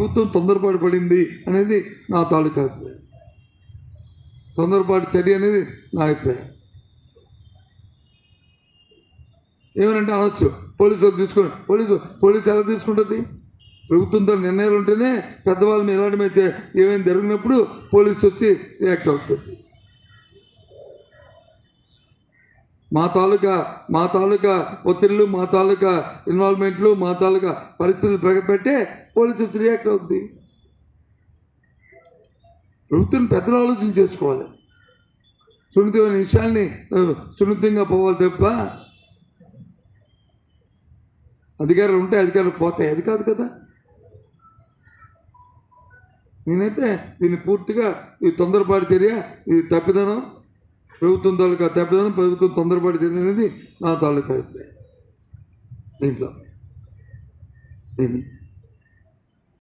ప్రభుత్వం తొందరపాటు పడింది అనేది నా తాలూకా అభిప్రాయం. తొందరపాటు చర్య అనేది నా అభిప్రాయం. ఏమనంటే అనొచ్చు, పోలీసులు తీసుకొని పోలీసు ఎలా తీసుకుంటుంది? ప్రభుత్వంతో నిర్ణయాలు ఉంటేనే పెద్దవాళ్ళ మీద ఎలాంటి ఏమైనా జరిగినప్పుడు పోలీసు వచ్చి రియాక్ట్ అవుతుంది. మా తాలూకా ఒత్తిళ్ళు, మా తాలూకా ఇన్వాల్వ్మెంట్లు, మా తాలూకా పరిస్థితులు ప్రకటపెట్టే పోలీసు వచ్చి రియాక్ట్ అవుతుంది. ప్రభుత్వం పెద్దలు ఆలోచన చేసుకోవాలి. సున్నితమైన విషయాల్ని సున్నితంగా పోవాలి తప్ప అధికారులు ఉంటే అధికారులు పోతాయి, అది కాదు కదా. నేనైతే దీన్ని పూర్తిగా ఈ తొందరపాటు చర్య, ఇది తప్పిదనం, ప్రభుత్వం తాలూకా తప్పిదనం, ప్రభుత్వం తొందరపాటు చర్య అనేది నా తాలూకా అభిప్రాయం. దీంట్లో